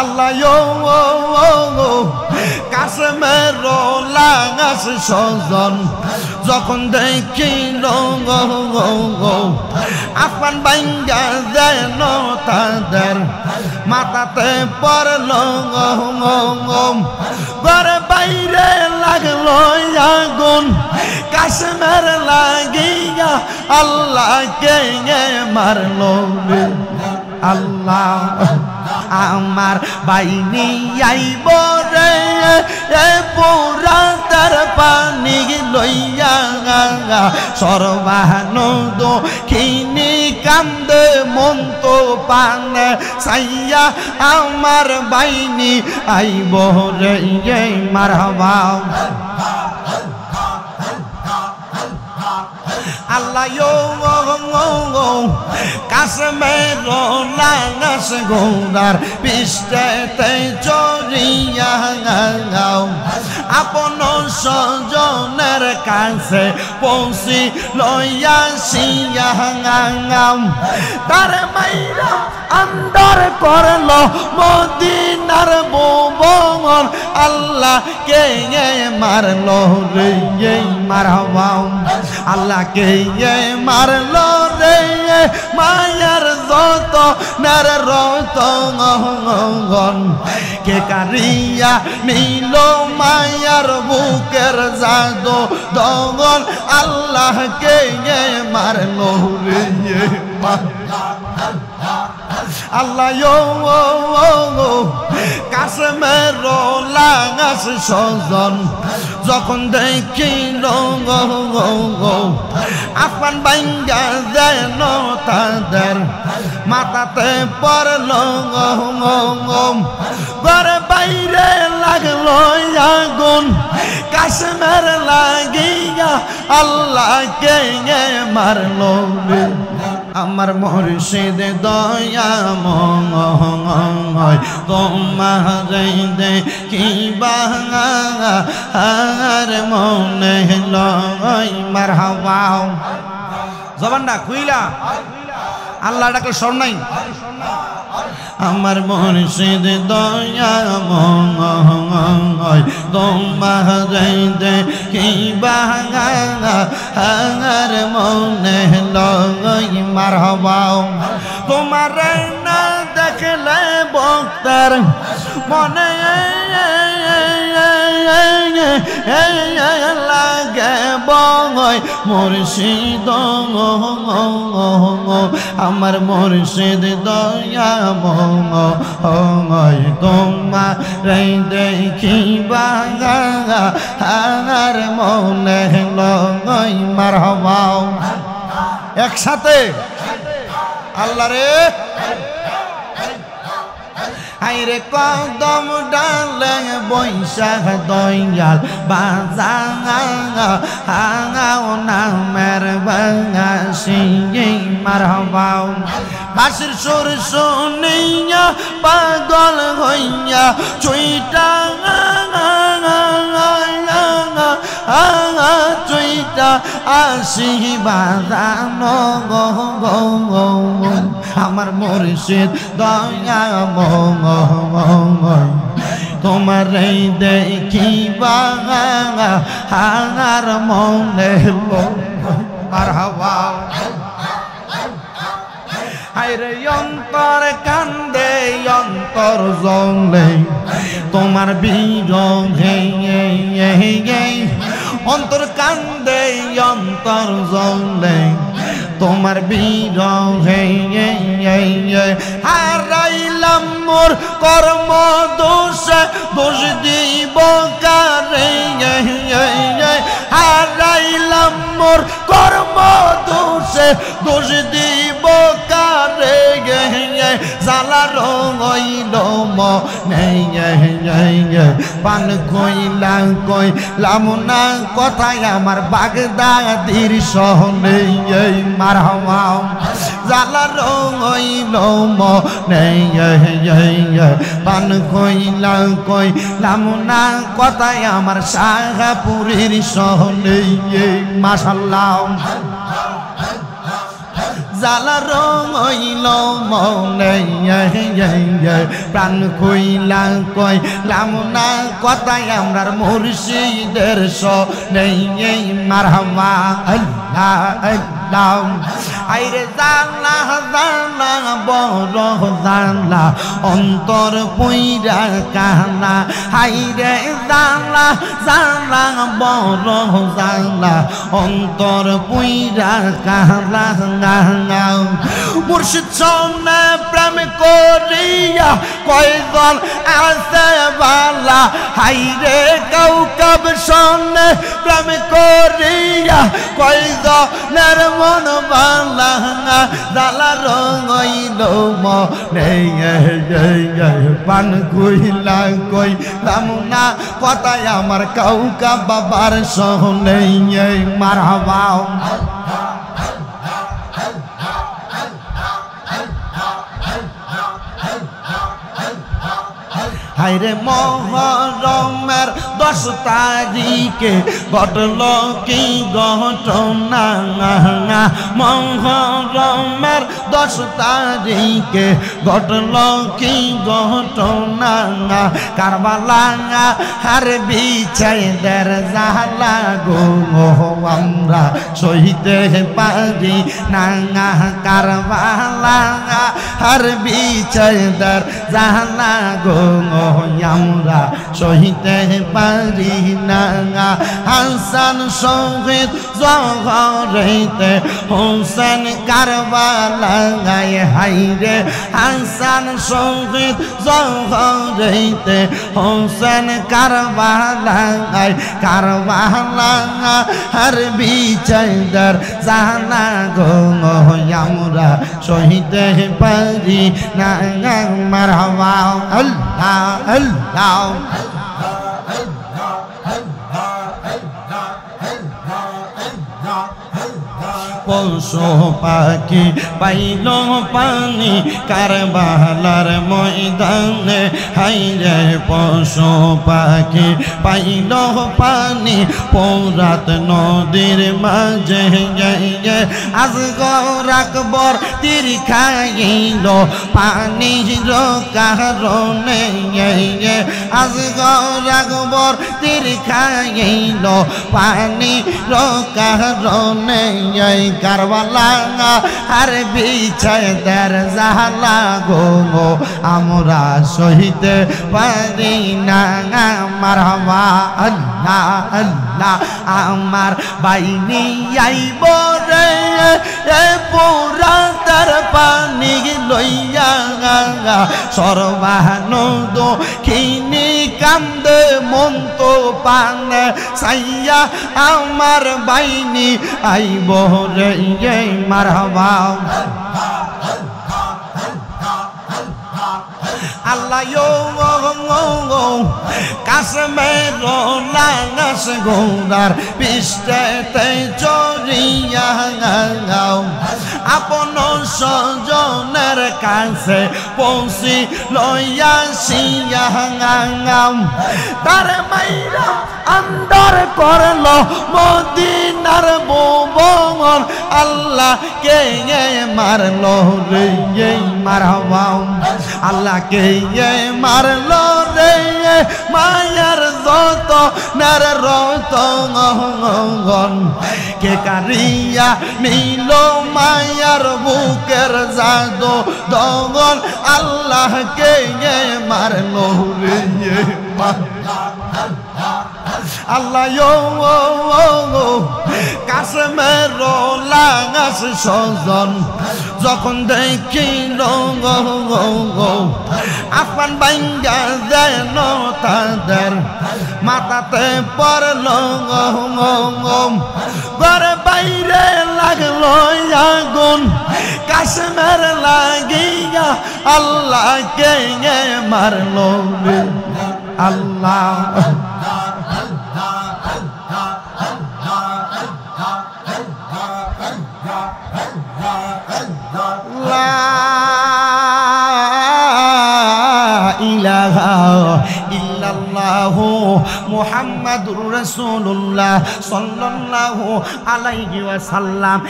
আল্লাহ কাশেমের লাগাস সজন যখন দেখি আসমান বাইঙ্গা যেন তাদের মাথাতে পড়ল ঘরে বাইরে লাগলো আগুন কাশেমের লাগিয়া আল্লাহকে মারলো আল্লাহ আমার বাইনি আইব রে পুরা তার পানি লইয়া সর্বানন্দ খিনি কান্দে মন তো পানে সাইয়া আমার বাইনি আইব রে মারহাবা আল্লাহ কাশেমের লাগাস গোদার পৃষ্ঠেতে চড়িয়া আপন স্বজনের কাছে পৌঁছি লইয়াছিয়া তার মাইরা আন্দর করল মদিনার ভুবন আল্লাহ কে মারলো রে মারহাবা আল্লাহ কে মারলো রে মায়ার যত নার রতন কে কারিয়া নিল মায়ার বুকের জাদু দগন আল্লাহ কে মারলো রে আল্লাহ কাশেমের লাগাস সজন যখন দেখি আসমান বাইঙ্গা যেন তাদের মাথাতে পড়ল ঘরে বাইরে লাগলো আগুন কাশেমের লাগিয়া আল্লাহকে মারলো আমার মুর্শিদ দয়াময় তোমারে দেখিবা আর মনে লয় মারহাবা জবানটা খুইলা আল্লাহ ডাকলে স্বর নাই আমার মুর্শিদ দয়াময় তোমারে দেখিবা আর মনে লয় মারহাবা তোমারে না দেখলে বক্তার মনে লাগে বয় মুর্শিদ আমার মুর্শিদ দয়াময় তোমারে দেখিবা আর মনে লয় মারহাবা একসাথে আল্লাহ রে আইরে কদম ডালে বৈশাখ দয়াল বাজাও নামের বাঙাসি মারহাবা বাঁশির সুর শুনিয়া পাগল হইয়া চুইটা চুইটা আসি বাজানো আমার মুর্শিদ দয়াময় তোমারে দেখিবা আর মনে মারহাবা আইরে অন্তর কান্দে অন্তর জলে তোমার বিরহে অন্তর কান্দে অন্তর জলে তোমার বিরহে হারাইলাম মোর কর্ম দোষে দোষ দিব কারে হারাইলাম মোর কর্ম দোষে দোষ দিব কারে জালা রঙইল পান কইলাম কইলাম না কথায় আমার বাগদাদির সহনে মারহাবা জালা রঙইল পান কইলাম না কথায় আমার শাহপুরীর সহনে মাশাআল্লাহ জ্বালা রঙইল মনে প্রাণ কইলা কইলাম না কথায় আমরার মুর্শিদের সনে মারহামা আল্লাহ আল্লাহ আইরে জালা জালা বড় জালা অন্তর পইরা কালা হাইরে জালা জালা বড় জালা অন্তর পইরা কালা মুর্শিদ সনে প্রেম করিয়া কয়জন আছে বালা হাইরে কাউকাব সনে প্রেম করিয়া কয়জনের মন বালা জালা রঙইল মনে পান কইলা কইলাম না কথায় আমার কাউকা বাবার সনে মারহাবা হায়রে মহরমের 10 তারিখে ঘটল কি ঘটনা মহরমের 10 তারিখে ঘটল কি ঘটনা কারবালা আর বিছাইদের জালা গো আমরা সহিতে পারি না কারবালা আর বিছাইদের জালা গো আমরা সহিতে পারি না হাসান শহীদ জহরেতে হোসেন কারবালায় হাইরে হাসান শহীদ জহরেতে হোসেন কারবালায় কারবালা আর বিছাইদার জানা গো আমরা সহিতে পারি না মারহাবা আল্লাহ আল্লাহ পশু পাখি পাইল পানি কারবালার ময়দানে হাইরে পশু পাখি পাইল পানি পৌরাত নদীর মাঝে আজগর আকবর তীর খাইল পানির কারণে আজগর আকবর তীর খাইল পানির কারণে কারবালা আর বিছাইদের জালা গো আমরা সহিতে পারি না মারহাবা আল্লাহ আল্লাহ আমার বাইনি আইব রে পুরা তার পানি লইয়া সর্বানন্দ খিনি কান্দে মন তো পানে সাইয়া আমার বাইনি আইব রে মারহাবা আল্লাহ কাশ্মীর লাগাস গোদার পিষ্টেতে চড়িয়া আপন স্বজনের কাছে পৌঁছি লইয়াছিয়া তার মাইরা আন্দার করল মদিনার ভুবন আল্লাহ কে মারল রে মারহাবা আল্লাহ কে মারল রে মায়ার যত নার রতন কে কারিয়া নিল মায়ার বুকের জাদু দগন আল্লাহ কে মারল রে আল্লাহ কাশ্মীর লাগাস সজন যখন দেখিল আফান বাইঙ্গা যেন তাদের মাথাতে পড়ল ঘরে বাইরে লাগলো আগুন কাশ্মীর লাগিয়া আল্লাহ কে মারল আল্লাহ মুহাম্মাদুর রাসূলুল্লাহ সাল্লাল্লাহু আলাইহি ওয়াসাল্লাম।